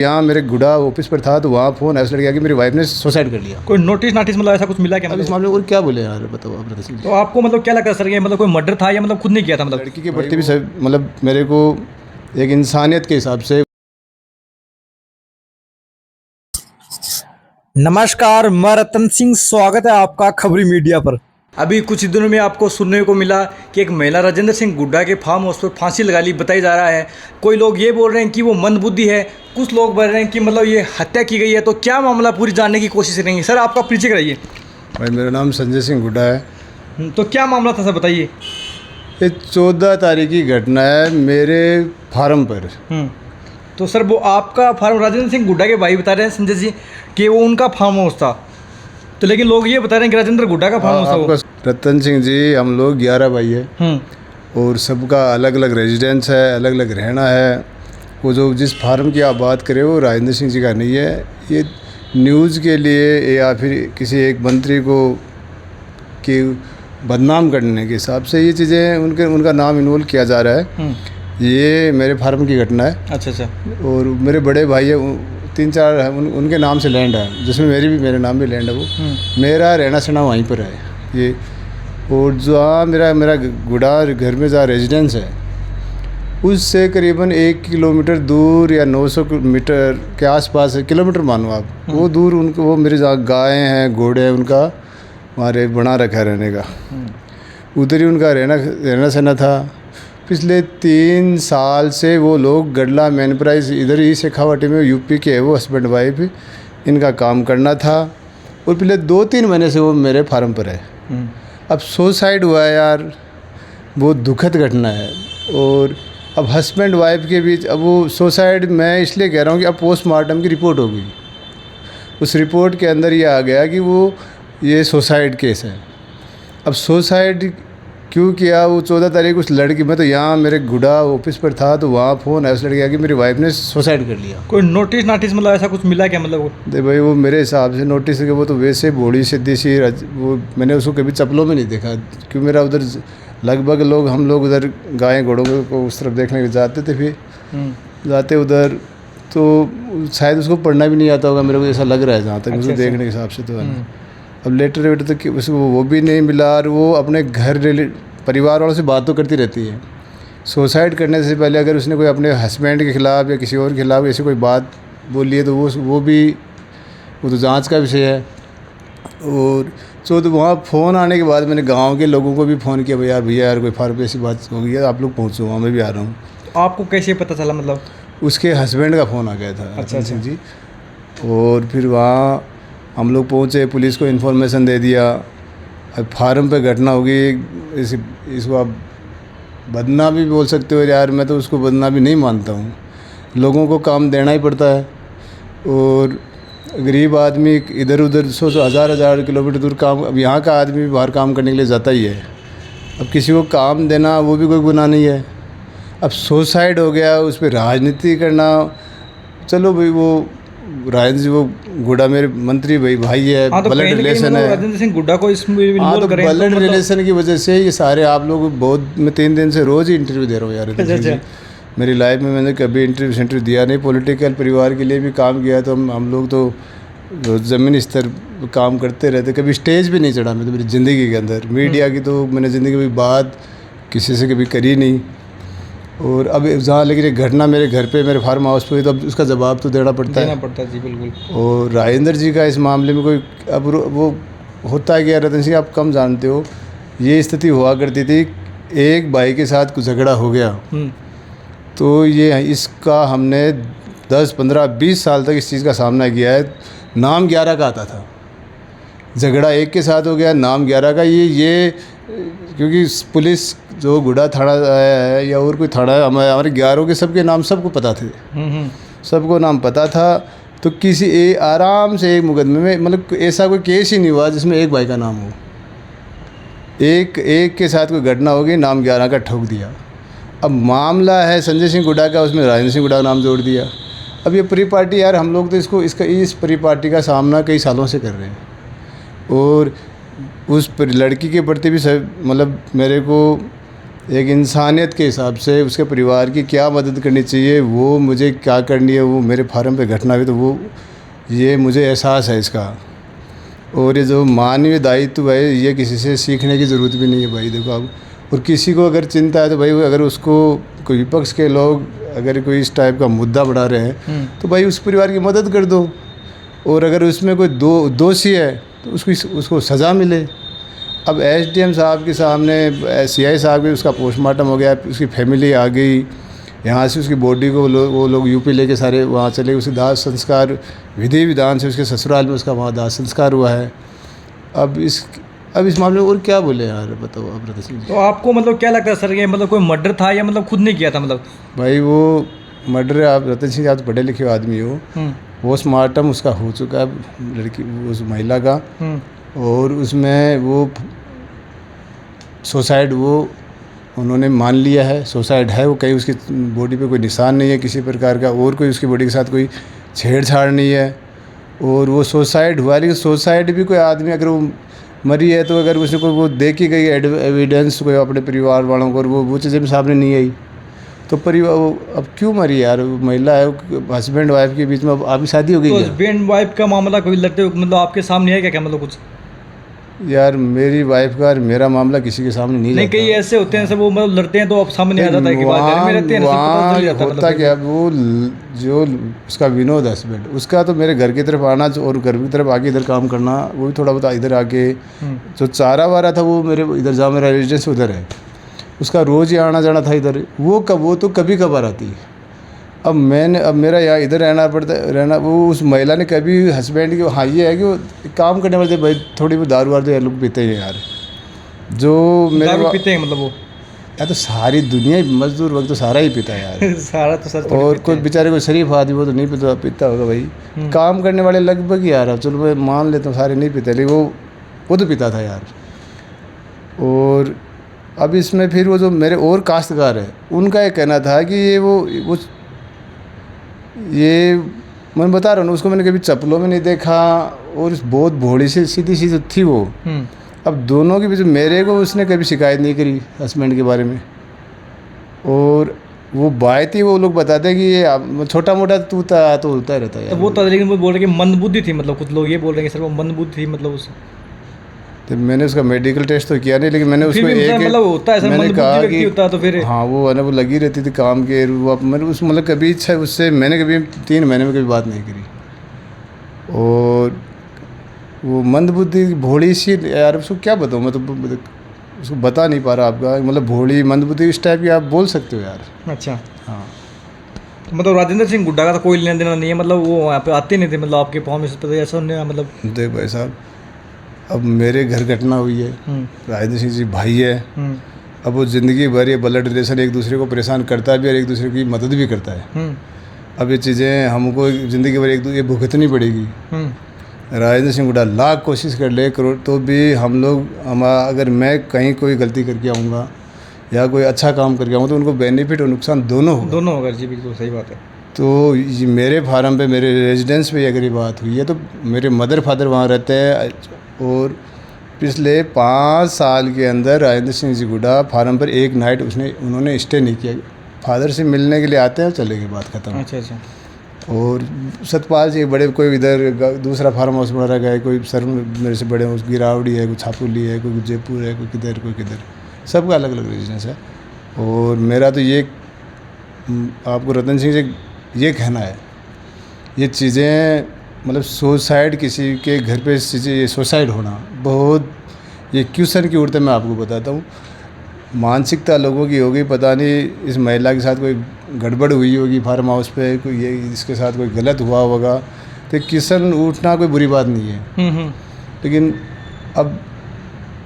यहाँ मेरे गुड़ा ऑफिस पर था तो वहाँ फ़ोन ऐसा लग गया कि मेरी वाइफ ने सुसाइड कर लिया। कोई नोटिस मतलब ऐसा कुछ मिला क्या? अब इस मामले में और क्या बोले यार, बताओ आप बता सकते। तो आपको मतलब क्या लगता है सर, ये मतलब कोई मर्डर था या मतलब खुद नहीं किया था? मतलब लड़की के प्रति भी सब मतलब मेरे को एक इंसानियत के हिसाब से। नमस्कार, मैं रतन सिंह, स्वागत है आपका खबरी मीडिया पर। अभी कुछ दिनों में आपको सुनने को मिला कि एक महिला राजेंद्र सिंह गुड्डा के फार्म हाउस पर फांसी लगा ली बताई जा रहा है। कोई लोग ये बोल रहे हैं कि वो मंदबुद्धि है, कुछ लोग बोल रहे हैं कि मतलब ये हत्या की गई है। तो क्या मामला पूरी जानने की कोशिश करेंगे। सर आपका परिचय कराइए। भाई मेरा नाम संजय सिंह गुड्डा है। तो क्या मामला था सर, बताइए। ये 14 तारीख की घटना है मेरे फार्म पर। तो सर वो आपका फार्म, राजेंद्र सिंह गुड्डा के भाई बता रहे हैं संजय जी कि वो उनका फार्म हाउस था, तो लेकिन लोग ये बता रहे हैं कि राजेंद्र गुड्डा का फार्म हाउस था। रतन सिंह जी, हम लोग 11 भाई है और सबका अलग अलग रेजिडेंस है, अलग अलग रहना है। वो जो जिस फार्म की आप बात करें वो राजेंद्र सिंह जी का नहीं है। ये न्यूज़ के लिए या फिर किसी एक मंत्री को कि बदनाम करने के हिसाब से ये चीज़ें उनका नाम इन्वॉल्व किया जा रहा है। ये मेरे फार्म की घटना है। अच्छा। और मेरे बड़े भाई है, 3-4 है, उनके नाम से लैंड है, जिसमें मेरे नाम भी लैंड है। वो मेरा रहना सहना वहीं पर है ये। और जहाँ मेरा गुड़ा घर में जहाँ रेजिडेंस है उससे करीबन 1 किलोमीटर दूर या 900 मीटर के आसपास है, किलोमीटर मानो आप, वो दूर उनको वो मेरे जहाँ गायें हैं, घोड़े हैं, उनका हमारे बना रखा है रहने का। उधर ही उनका रहना सहना था। पिछले 3 साल से वो लोग गडला मैनप्राइज इधर ही शेखावाटी में, यूपी के है वो हस्बैंड वाइफ, इनका काम करना था। और पिछले 2-3 महीने से वो मेरे फार्म पर है। अब सुसाइड हुआ है यार, वो दुखद घटना है। और अब हस्बैंड वाइफ के बीच अब वो सुसाइड, मैं इसलिए कह रहा हूँ कि अब पोस्टमार्टम की रिपोर्ट होगी, उस रिपोर्ट के अंदर ये आ गया कि वो ये सुसाइड केस है। अब सुसाइड क्यों किया? वो 14 तारीख उस लड़की, मैं तो यहाँ मेरे गुड़ा ऑफिस पर था तो वहाँ फ़ोन ऐसा लग गया कि मेरी वाइफ ने सुसाइड कर लिया। कोई नोटिस मतलब ऐसा कुछ मिला क्या? मतलब दे भाई, वो मेरे हिसाब से नोटिस है, वो तो वैसे बूढ़ी सीधी सी, वो मैंने उसको कभी चप्पलों में नहीं देखा, क्योंकि मेरा उधर लगभग हम लोग उधर गायें घोड़ों को उस तरफ देखने के जाते थे। फिर जाते उधर तो शायद उसको पढ़ना भी नहीं आता होगा, मेरे को ऐसा लग रहा है जहाँ तक उसको देखने के हिसाब से। तो अब लेटर वेटर तक उसको वो भी नहीं मिला। और वो अपने घर परिवार वालों से बात तो करती रहती है। सुसाइड करने से पहले अगर उसने कोई अपने हस्बैंड के ख़िलाफ़ या किसी और के खिलाफ़ ऐसी कोई बात बोली है तो वो तो जांच का विषय है। और तो वहाँ फ़ोन आने के बाद मैंने गांव के लोगों को भी फ़ोन किया, भैया यार कोई फार्म पे ऐसी बात हो गई है, आप लोग पहुँचो, वहाँ मैं भी आ रहा हूँ। तो आपको कैसे पता चला? मतलब उसके हस्बैंड का फ़ोन आ गया था। अच्छा जी। और फिर वहाँ हम लोग पहुँचे, पुलिस को इन्फॉर्मेशन दे दिया। अब फार्म पे घटना होगी, इसको आप बदनाम भी बोल सकते हो यार, मैं तो उसको बदनाम भी नहीं मानता हूँ। लोगों को काम देना ही पड़ता है और गरीब आदमी इधर उधर 100 किलोमीटर दूर काम, अब यहाँ का आदमी भी बाहर काम करने के लिए जाता ही है। अब किसी को काम देना वो भी कोई गुनाह नहीं है। अब सुसाइड हो गया, उस पर राजनीति करना, चलो भाई वो राजेंद्र जी, वो गुड्डा मेरे मंत्री भाई है, तो ब्लड रिलेशन है। राजेंद्र सिंह गुड्डा को इसमें इन्वॉल्व करें तो ब्लड रिलेशन की वजह से ये सारे आप लोग बहुत, मैं 3 दिन से रोज़ ही इंटरव्यू दे रहा हूँ यार। अच्छा। मेरी लाइफ में मैंने कभी इंटरव्यू दिया नहीं। पॉलिटिकल परिवार के लिए भी काम किया, तो हम लोग तो ज़मीनी स्तर काम करते रहते, कभी स्टेज भी नहीं चढ़ा मैं तो मेरी ज़िंदगी के अंदर। मीडिया की तो मैंने ज़िंदगी में बात किसी से कभी करी नहीं। और अब जहाँ लेकिन एक घटना मेरे घर पे, मेरे फार्म हाउस पे हुई, तो अब उसका जवाब तो देना पड़ता है जी बिल्कुल। और राजेंद्र जी का इस मामले में कोई, अब वो होता है कि यार रतन सिंह आप कम जानते हो, ये स्थिति हुआ करती थी, एक भाई के साथ कुछ झगड़ा हो गया तो ये इसका हमने 10, 15, 20 साल तक इस चीज़ का सामना किया है। नाम 11 का आता था, झगड़ा एक के साथ हो गया, नाम 11 का। ये क्योंकि पुलिस जो गुड़ा थाना है या और कोई थाना है, हमारे 11 के सबके नाम सबको पता थे, सबको नाम पता था। तो किसी आराम से एक मुकदमे में, मतलब ऐसा कोई केस ही नहीं हुआ जिसमें एक भाई का नाम हो। एक के साथ कोई घटना होगी, नाम 11 का ठोक दिया। अब मामला है संजय सिंह गुड्डा का, उसमें राजेंद्र सिंह गुड्डा का नाम जोड़ दिया। अब ये प्री पार्टी यार, हम लोग तो इस प्री पार्टी का सामना कई सालों से कर रहे हैं। और उस लड़की के प्रति भी मतलब मेरे को एक इंसानियत के हिसाब से उसके परिवार की क्या मदद करनी चाहिए, वो मुझे क्या करनी है, वो मेरे फार्म पे घटना हुई तो वो ये मुझे एहसास है इसका। और ये जो मानवीय दायित्व है ये किसी से सीखने की ज़रूरत भी नहीं है भाई। देखो आप, और किसी को अगर चिंता है तो भाई अगर उसको कोई विपक्ष के लोग अगर कोई इस टाइप का मुद्दा बढ़ा रहे हैं तो भाई उस परिवार की मदद कर दो। और अगर उसमें कोई दोषी है तो उसको सज़ा मिले। अब एसडीएम साहब के सामने सीआई साहब के उसका पोस्टमार्टम हो गया, उसकी फैमिली आ गई, यहाँ से उसकी बॉडी को वो लोग यूपी लेके सारे वहाँ चले, उसके दाह संस्कार विधि विधान से उसके ससुराल में उसका वहाँ दाह संस्कार हुआ है। अब इस मामले में और क्या बोले यार, बताओ आप रतन सिंह। तो आपको मतलब क्या लगता है सर, ये मतलब कोई मर्डर था या मतलब खुद ने किया था? मतलब भाई वो मर्डर, आप रतन सिंह आप तो पढ़े लिखे आदमी हो, पोस्टमार्टम उसका हो चुका है लड़की उस महिला का, और उसमें वो सुसाइड वो उन्होंने मान लिया है, सुसाइड है वो। कहीं उसकी बॉडी पे कोई निशान नहीं है किसी प्रकार का, और कोई उसकी बॉडी के साथ कोई छेड़छाड़ नहीं है, और वो सुसाइड हुआ। लेकिन सुसाइड भी कोई आदमी अगर वो मरी है तो अगर उसने कोई वो देखी गई एविडेंस कोई अपने परिवार वालों को, और वो चीज़ें सामने नहीं आई तो परिवार अब क्यों मरी यार? महिला है, हस्बैंड वाइफ के बीच में अब आपकी शादी हो गई। तो हस्बैंड वाइफ का मामला कभी लड़ते मतलब आपके सामने है क्या मतलब कुछ? यार मेरी वाइफ का और मेरा मामला किसी के सामने नहीं कई ऐसे होते हैं सब वो मतलब लड़ते हैं तो अब सामने आ जाता है कि बात घर में रहते हैं ना, पता चल जाता है। होता क्या, वो जो उसका विनोद हस्बैंड उसका तो मेरे घर की तरफ आना और घर की तरफ आके इधर काम करना, वो भी थोड़ा बहुत इधर आके जो चारा वारा था वो मेरे इधर जहाँ मेरा रेजिडेंस उधर है, उसका रोज़ ही आना जाना था इधर। वो तो कभी कभार आती है। अब मेरा यहाँ इधर रहना वो उस महिला ने कभी हस्बैंड की, हाँ ये है कि वो काम करने वाले भाई थोड़ी बहुत दारू वार तो ये लोग पीते हैं यार, जो मेरे पीते हैं मतलब वो यार तो सारी दुनिया मजदूर वक्त तो सारा ही पीता है यार सारा तो सर। और कोई बेचारे कोई शरीफ आदमी वो तो नहीं पीता होगा भाई। काम करने वाले लगभग यार, अब चलो मैं मान लेता हूँ सारे नहीं पीते, लेकिन वो तो पीता था यार। और अब इसमें फिर वो जो मेरे और काश्तकार है उनका ये कहना था कि ये मैं बता रहा हूँ ना, उसको मैंने कभी चप्पलों में नहीं देखा, और बहुत भोली सी सीधी सी थी वो। अब दोनों के बीच मेरे को उसने कभी शिकायत नहीं करी हस्बैंड के बारे में, और वो बात ही वो लोग बताते हैं कि ये छोटा मोटा तो होता ही रहता है यार। तो वो तो लेकिन वो बोल रहे कि मंदबुद्धि थी, मतलब कुछ लोग ये बोल रहे हैं कि सर वो मंदबुद्धि थी मतलब उससे। तो मैंने उसका मेडिकल टेस्ट तो किया नहीं, लेकिन मैंने उसको मतलब होता है सर, मैंने कहा कि होता तो फिर हाँ वो है ना, वो लगी रहती थी काम के, वो मैंने उस मतलब कभी इच्छा उससे मैंने कभी 3 महीने में कभी बात नहीं करी। और वो मंदबुद्धि भोली सी यार, उसको क्या बताऊँ मैं, तो उसको बता नहीं पा रहा आपका, मतलब भोली मंदबुद्धि इस टाइप की आप बोल सकते हो यार। अच्छा हाँ, तो मतलब राजेंद्र सिंह गुड्डा का तो कोई लेना देना नहीं है, मतलब वो वहाँ पे आते नहीं थे मतलब आपके परफॉर्मेंस पे ऐसा नहीं, मतलब देख भाई साहब, अब मेरे घर घटना हुई है, राजेंद्र सिंह जी भाई है, अब वो ज़िंदगी भर ये ब्लड रिलेशन एक दूसरे को परेशान करता भी और एक दूसरे की मदद भी करता है। अब ये चीज़ें हमको ज़िंदगी भर एक दूसरे भुगतनी पड़ेगी। राजेंद्र सिंह गुड्डा लाख कोशिश कर ले करोड़ तो भी अगर मैं कहीं कोई गलती करके आऊँगा या कोई अच्छा काम करके आऊँगा तो उनको बेनिफिट और नुकसान दोनों होगा। जी बिल्कुल सही बात है। तो ये मेरे फार्म पे, मेरे रेजिडेंस पे अगर ये बात हुई है तो मेरे मदर फादर वहाँ रहते हैं, और पिछले 5 साल के अंदर राजेंद्र सिंह जी गुड्डा फार्म पर एक नाइट उन्होंने स्टे नहीं किया। फादर से मिलने के लिए आते हैं, चले गए, बात खत्म। अच्छा। और सतपाल जी बड़े, कोई इधर दूसरा फार्म हाउस बना गए, कोई सर मेरे से बड़े उस गिरावड़ी है, कोई छापुली है, कोई जयपुर है, कोई किधर, सबका अलग अलग रेजिडेंस है। और मेरा तो ये आपको रतन सिंह जी ये कहना है, ये चीज़ें मतलब सुसाइड, किसी के घर पे ये सुसाइड होना बहुत, ये क्वेश्चन की उड़ते मैं आपको बताता हूँ। मानसिकता लोगों की होगी, पता नहीं इस महिला के साथ कोई गड़बड़ हुई होगी फार्म हाउस पे, कोई ये इसके साथ कोई गलत हुआ होगा, तो क्वेश्चन उठना कोई बुरी बात नहीं है। लेकिन अब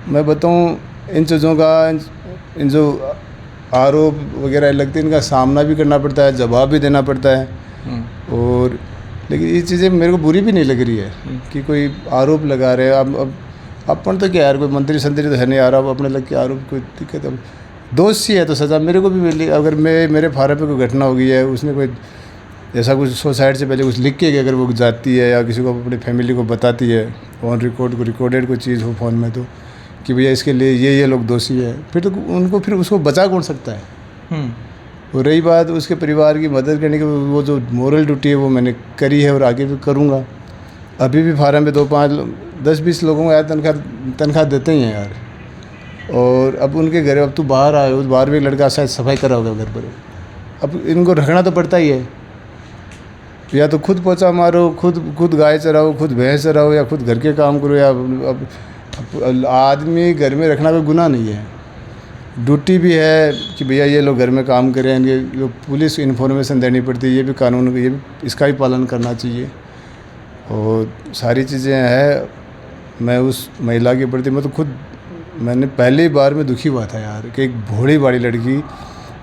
मैं बताऊँ इन चीज़ों का, इन जो आरोप वगैरह लगते हैं, इनका सामना भी करना पड़ता है, जवाब भी देना पड़ता है। और लेकिन ये चीज़ें मेरे को बुरी भी नहीं लग रही है कि कोई आरोप लगा रहे हैं। अब अपन तो क्या यार, कोई मंत्री संतरी तो है नहीं यार, अब अपने लग के आरोप कोई दिक्कत, अब दोषी है तो सज़ा मेरे को भी मिली। अगर मेरे फार्म पे कोई घटना हो गई है, उसने कोई ऐसा कुछ सुसाइड से पहले कुछ लिख के अगर वो जाती है या किसी को अपनी फैमिली को बताती है, ऑन रिकॉर्डेड कोई चीज़ हो फ़ोन में, तो कि भैया इसके लिए ये लोग दोषी है, फिर तो उनको फिर उसको बचा कौन सकता है। और रही बात उसके परिवार की मदद करने की, वो जो मोरल ड्यूटी है वो मैंने करी है और आगे भी करूँगा। अभी भी फार्म में 10-20 लोगों को यार तनख्वाह देते ही हैं यार। और अब उनके घर, अब तू बाहर आए हो, बाहर भी लड़का शायद सफाई कर रहा होगा घर पर, अब इनको रखना तो पड़ता ही है। या तो खुद पोछा मारो, खुद गाय चराओ, खुद भैंस चराओ, या खुद घर के काम करो। या अब आदमी घर में रखना कोई गुनाह नहीं है, ड्यूटी भी है कि भैया ये लोग घर में काम करें। ये जो पुलिस इन्फॉर्मेशन देनी पड़ती है, ये भी कानून, ये भी इसका भी पालन करना चाहिए। और सारी चीज़ें हैं। मैं उस महिला के प्रति मैंने पहली बार में दुखी हुआ था यार, कि एक भोली भाली लड़की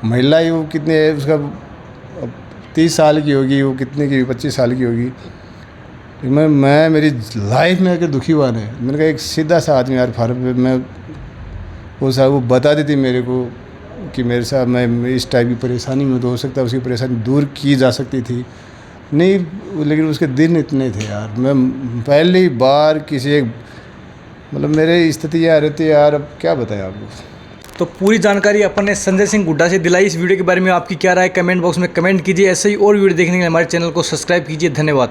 महिला ही, वो कितने उसका 30 साल की होगी, वो कितने की 25 साल की होगी। मैं मेरी लाइफ में अगर दुखी हुआ नहीं, मैंने कहा एक सीधा सा आदमी यार फार्म पे, मैं वो बता देती मेरे को कि मेरे साथ मैं इस टाइप की परेशानी में, तो हो सकता है उसकी परेशानी दूर की जा सकती थी नहीं, लेकिन उसके दिन इतने थे यार। मैं पहली बार किसी एक, मतलब मेरे स्थिति यार रहती है यार, अब क्या बताएं आपको। तो पूरी जानकारी अपन ने संजय सिंह गुड्डा से दिलाई। इस वीडियो के बारे में आपकी क्या राय, कमेंट बॉक्स में कमेंट कीजिए। ऐसे ही और वीडियो देखने के लिए हमारे चैनल को सब्सक्राइब कीजिए। धन्यवाद।